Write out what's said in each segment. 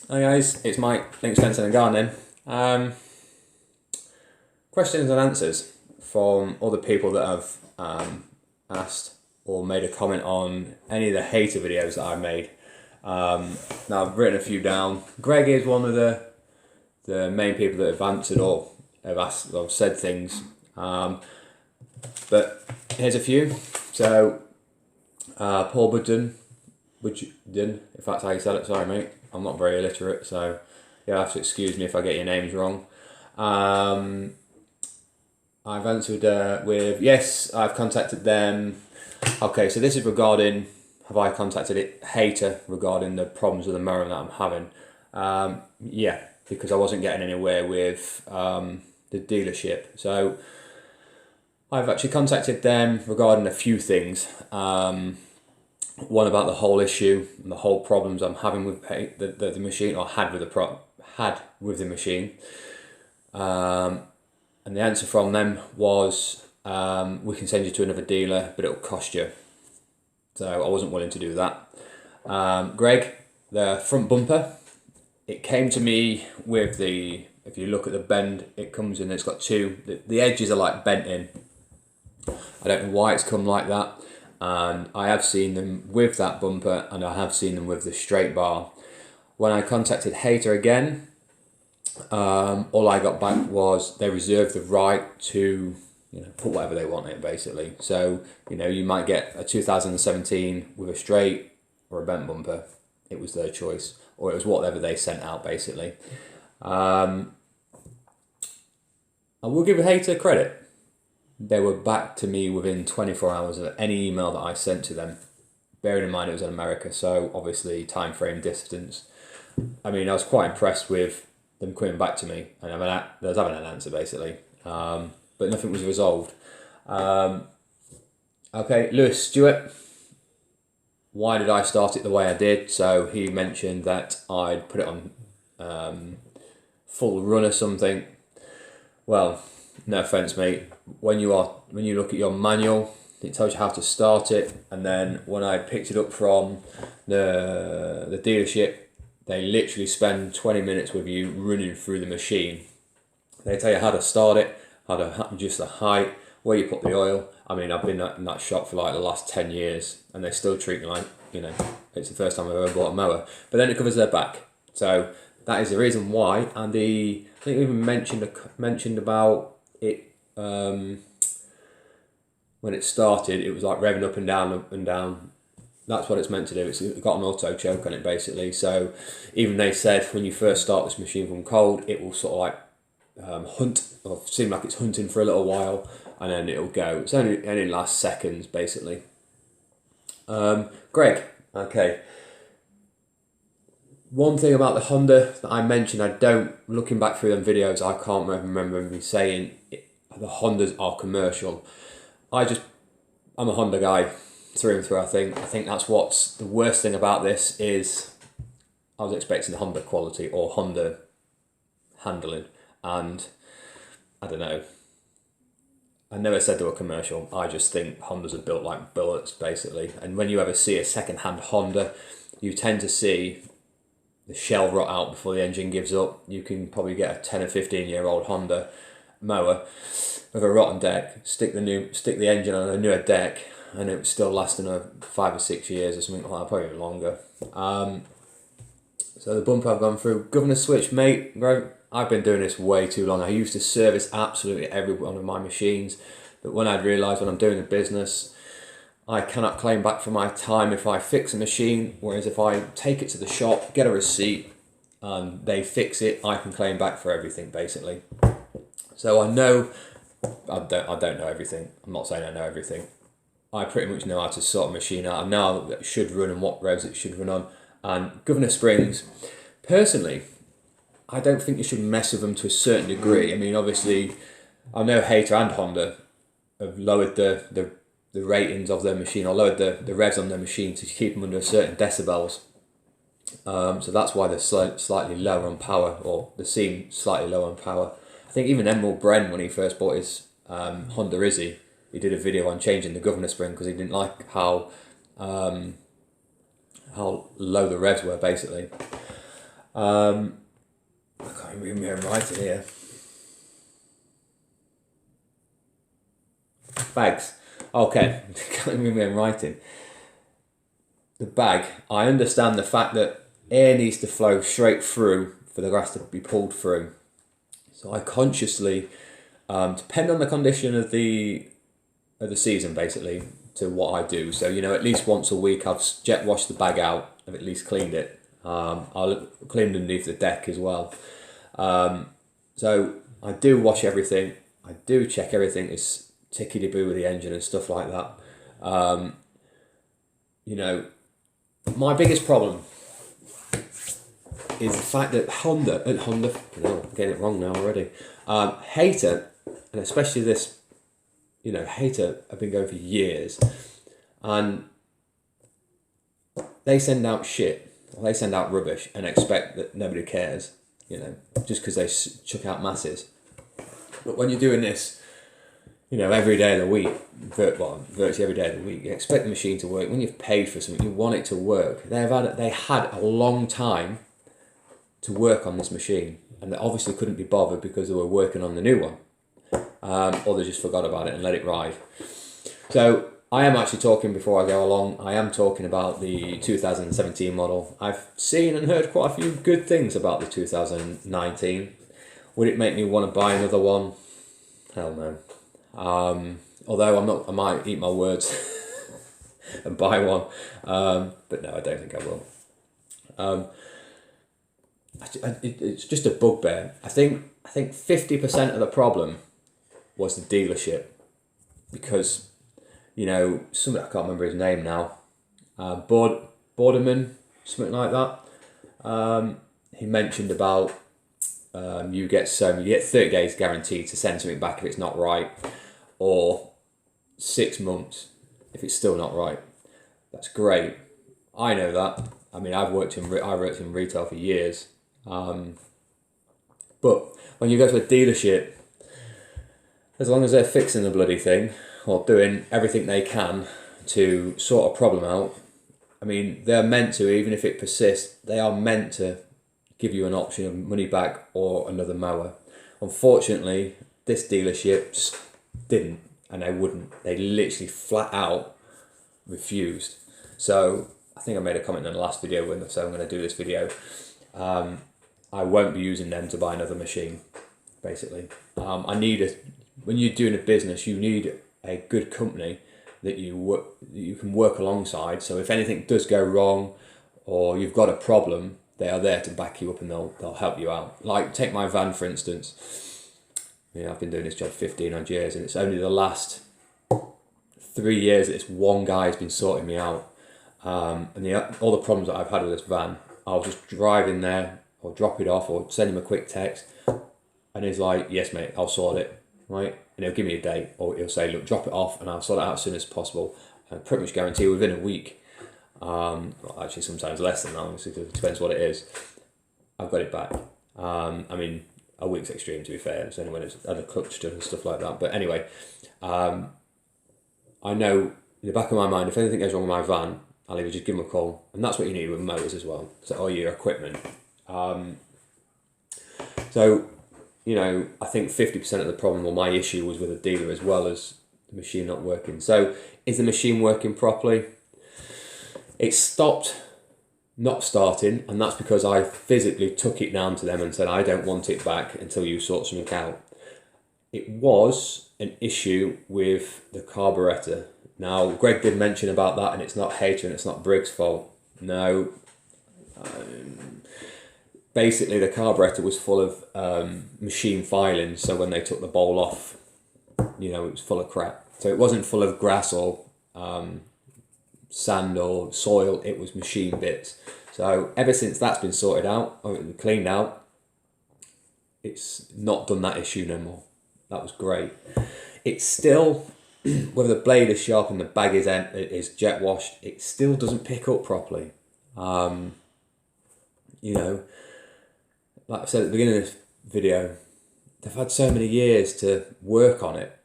Hi guys, it's Mike, Links Fencing and Gardening. Questions and answers from other people that have asked or made a comment on any of the hater videos that I've made. Now I've written a few down. Greg is one of the main people that have answered or have asked or said things. But here's a few. So Paul Budden, if that's how you said it, sorry mate, I'm not very illiterate, so you'll have to excuse me if I get your names wrong. I've answered with yes, I've contacted them. Okay, so this is regarding, have I contacted it, hayter, regarding the problems with the mower that I'm having. Yeah, because I wasn't getting anywhere with the dealership. So I've actually contacted them regarding a few things. One about the whole issue and the whole problems I'm having with the machine, or had with the machine. And the answer from them was, we can send you to another dealer, but it'll cost you. So I wasn't willing to do that. Greg, the front bumper, it came to me with the, if you look at the bend, it comes in, it's got two, the edges are like bent in. I don't know why it's come like that. And I have seen them with that bumper, and I have seen them with the straight bar. When I contacted hayter again, all I got back was they reserve the right to, put whatever they want in it, basically. So, you might get a 2017 with a straight or a bent bumper. It was their choice, or it was whatever they sent out, basically. I will give a hayter credit. They were back to me within 24 hours of any email that I sent to them. Bearing in mind it was in America, so obviously time frame, distance. I mean, I was quite impressed with them coming back to me, and they was having an answer basically, but nothing was resolved. Okay, Lewis Stewart. Why did I start it the way I did? So he mentioned that I'd put it on full run or something. Well, no offense, mate. When you look at your manual, it tells you how to start it, and then when I picked it up from the dealership, they literally spend 20 minutes with you running through the machine. They tell you how to start it, how to adjust the height, where you put the oil. I mean, I've been in that shop for like the last 10 years, and they still treat me like, it's the first time I've ever bought a mower. But then it covers their back, so that is the reason why. And I think we even mentioned about it. When it started, it was like revving up and down. That's what it's meant to do. It's got an auto choke on it basically. So even they said when you first start this machine from cold, it will sort of like hunt, or seem like it's hunting for a little while, and then it'll go. It's only lasts seconds basically. Greg, okay. One thing about the Honda that I mentioned, looking back through them videos, I can't remember me saying the Hondas are commercial. I'm a Honda guy through and through. I think that's what's the worst thing about this is I was expecting Honda quality or Honda handling, and I don't know. I never said they were commercial. I just think Hondas are built like bullets basically. And when you ever see a second-hand Honda, you tend to see the shell rot out before the engine gives up. You can probably get a 10 or 15-year-old Honda mower with a rotten deck, stick the engine on a newer deck, and it was still lasting 5 or 6 years or something like that, probably even longer. So the bumper I've gone through, governor switch, mate. I've been doing this way too long. I used to service absolutely every one of my machines, but when I'd realised when I'm doing the business, I cannot claim back for my time if I fix a machine, whereas if I take it to the shop, get a receipt, and they fix it, I can claim back for everything basically. So I know, I don't know everything. I'm not saying I know everything. I pretty much know how to sort a machine out. I know how it should run and what revs it should run on. And governor springs, personally, I don't think you should mess with them to a certain degree. I mean, obviously, I know hayter and Honda have lowered the ratings of their machine, or lowered the revs on their machine to keep them under certain decibels. So that's why they're slightly lower on power, or they seem slightly lower on power. I think even Emerald Bren, when he first bought his Honda Izzy, he did a video on changing the governor spring because he didn't like how low the revs were basically. I can't even read my writing here. Bags. Okay, can't even read my writing. The bag, I understand the fact that air needs to flow straight through for the grass to be pulled through. So I consciously, depend on the condition of the season basically, to what I do. So, you know, at least once a week I've jet washed the bag out, I've at least cleaned it. I'll clean underneath the deck as well. So I do wash everything. I do check everything is tickety-boo with the engine and stuff like that. You know, my biggest problem is the fact that Honda, no, I'm getting it wrong now already. Hayter, and especially this, you know, hayter have been going for years, and they send out shit, or they send out rubbish and expect that nobody cares, you know, just because they chuck out masses. But when you're doing this, you know, every day of the week, virtually every day of the week, you expect the machine to work. When you've paid for something, you want it to work. They had a long time to work on this machine, and they obviously couldn't be bothered because they were working on the new one, or they just forgot about it and let it ride. So I am actually talking, before I go along, I am talking about the 2017 model. I've seen and heard quite a few good things about the 2019. Would it make me want to buy another one? Hell no. Although I might eat my words and buy one, but no, I don't think I will. It's just a bugbear. I think 50% of the problem was the dealership, because, you know, somebody, I can't remember his name now, Borderman, something like that. He mentioned about you get 30 days guaranteed to send something back if it's not right, or 6 months if it's still not right. That's great. I know that. I mean, I worked in retail for years. But when you go to a dealership, as long as they're fixing the bloody thing or doing everything they can to sort a problem out, I mean, they're meant to, even if it persists, they are meant to give you an option of money back or another mower. Unfortunately, this dealership just didn't, and they wouldn't. They literally flat out refused. So I think I made a comment in the last video when I said I'm going to do this video. I won't be using them to buy another machine, basically. When you're doing a business, you need a good company that you can work alongside. So if anything does go wrong, or you've got a problem, they are there to back you up and they'll help you out. Like, take my van for instance. You know, I've been doing this job 15 odd years, and it's only the last 3 years that this one guy has been sorting me out. And all the problems that I've had with this van, I'll just drive in there or drop it off or send him a quick text, and he's like, yes mate, I'll sort it, right? And he'll give me a date, or he'll say, look, drop it off and I'll sort it out as soon as possible, and pretty much guarantee within a week, well, actually sometimes less than that, obviously, because it depends what it is, I've got it back. I mean, a week's extreme, to be fair. It's only when it's had a clutch done and stuff like that. But anyway, I know in the back of my mind, if anything goes wrong with my van, I'll either just give them a call, and that's what you need with motors as well, so all your equipment. So, you know, I think 50% of the problem, or my issue, was with the dealer as well as the machine not working. So, is the machine working properly? It stopped not starting, and that's because I physically took it down to them and said, I don't want it back until you sort something out. It was an issue with the carburetor. Now, Greg did mention about that, and it's not hayter and it's not Briggs' fault. No. Basically, the carburetor was full of machine filings, so when they took the bowl off, you know, it was full of crap. So it wasn't full of grass or sand or soil, it was machine bits. So ever since that's been sorted out, or cleaned out, it's not done that issue no more. That was great. It's still, whether the blade is sharp and the bag is jet washed, it still doesn't pick up properly. You know, like I said at the beginning of this video, they've had so many years to work on it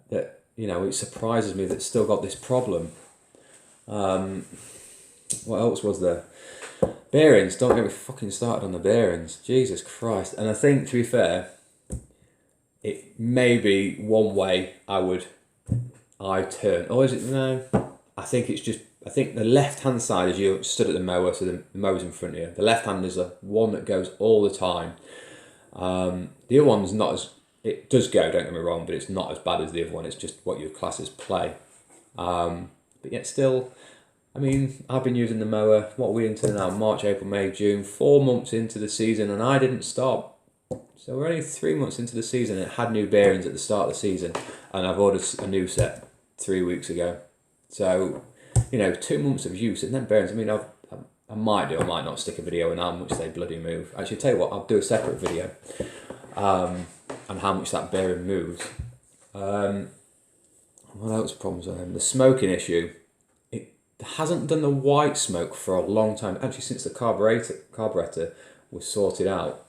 that, you know, it surprises me that it's still got this problem. What else was there? Bearings, don't get me fucking started on the bearings. Jesus Christ. And I think, to be fair, it may be one way I turn. Or is it, no? I think it's just, I think the left-hand side, as you stood at the mower, so the mower's in front of you, the left hand is the one that goes all the time. The other one's not as, it does go, don't get me wrong, but it's not as bad as the other one. It's just what your classes play. But yet still, I mean, I've been using the mower, what are we into now? March, April, May, June, 4 months into the season, and I didn't stop. So we're only 3 months into the season. It had new bearings at the start of the season, and I've ordered a new set 3 weeks ago. So, 2 months of use, and then bearings, I mean, I might not stick a video on how much they bloody move. Actually, tell you what, I'll do a separate video on how much that bearing moves. What else problems are there? The smoking issue. It hasn't done the white smoke for a long time, actually since the carburetor was sorted out.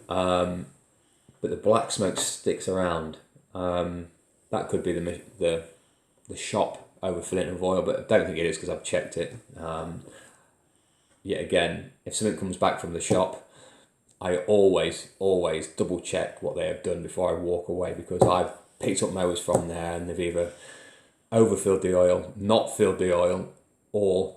But the black smoke sticks around. That could be the shop overfilling it with oil, but I don't think it is because I've checked it. Yet again, if something comes back from the shop, I always double check what they have done before I walk away, because I've picked up mowers from there and they've either overfilled the oil, not filled the oil, or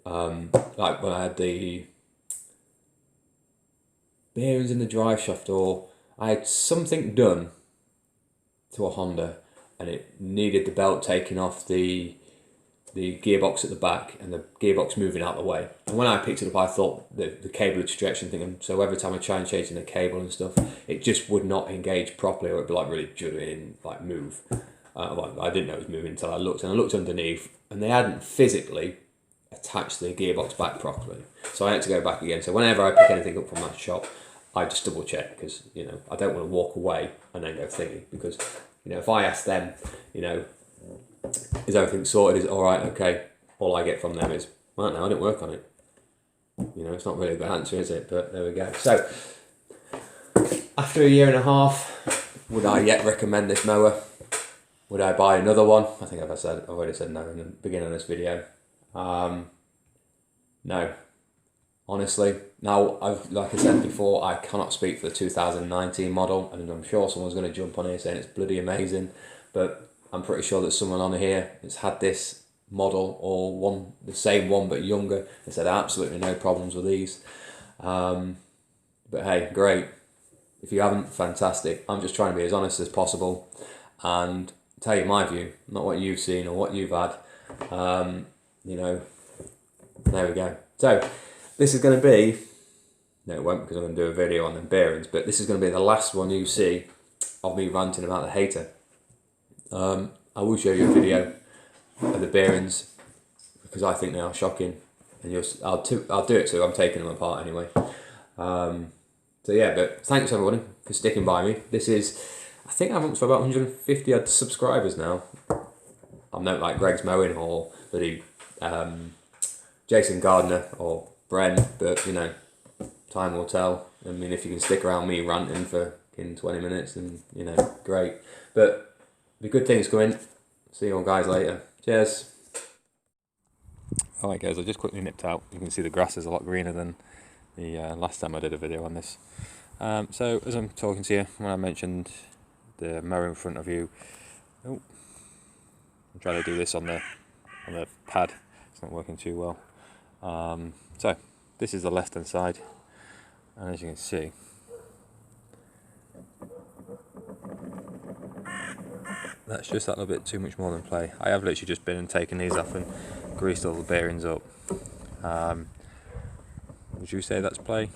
like when I had the bearings in the drive shaft, or I had something done to a Honda and it needed the belt taken off the gearbox at the back and the gearbox moving out the way. And when I picked it up, I thought the cable had stretched and thinking, so every time I try and change in the cable and stuff, it just would not engage properly, or it'd be like really judging, like move. I didn't know it was moving until I looked underneath, and they hadn't physically attached the gearbox back properly. So I had to go back again. So whenever I pick anything up from that shop, I just double check, because I don't want to walk away and then go thinking, because if I ask them, is everything sorted? Is it all right? Okay. All I get from them is, well, no, I didn't work on it. It's not really a good answer, is it? But there we go. So, after a year and a half, would I yet recommend this mower? Would I buy another one? I think I've already said no in the beginning of this video. No. Honestly, now, like I said before, I cannot speak for the 2019 model, and I'm sure someone's going to jump on here saying it's bloody amazing, but I'm pretty sure that someone on here has had this model, or the same one but younger, and said absolutely no problems with these. But hey, great. If you haven't, fantastic. I'm just trying to be as honest as possible and tell you my view, not what you've seen or what you've had. There we go. So this is going to be, no it won't, because I'm going to do a video on the bearings, but this is going to be the last one you see of me ranting about the hayter. I will show you a video of the bearings, because I think they are shocking, and I'll do it too. I'm taking them apart anyway. So yeah, but thanks everybody for sticking by me. This is, I think I'm up to about 150 odd subscribers now. I'm not like Greg's Mowing or bloody Jason Gardner or Bren, but time will tell. I mean, if you can stick around me ranting for 20 minutes, then great. But the good things coming. See you all guys later. Cheers. Alright guys, I just quickly nipped out. You can see the grass is a lot greener than the last time I did a video on this. So as I'm talking to you, when I mentioned the mower in front of you, I'm trying to do this on the pad. It's not working too well. So this is the left hand side, and as you can see, that's just that little bit too much more than play. I have literally just been and taken these off and greased all the bearings up. Would you say that's play?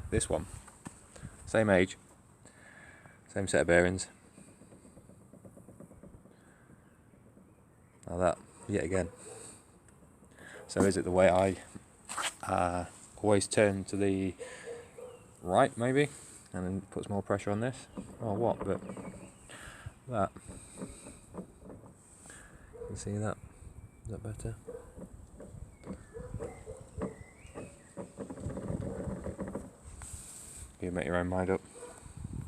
This one, same age, same set of bearings. Now that, yet again. So is it the way I always turn to the right, maybe, and then puts more pressure on this, or what? But that, you can see that. Is that better? You make your own mind up.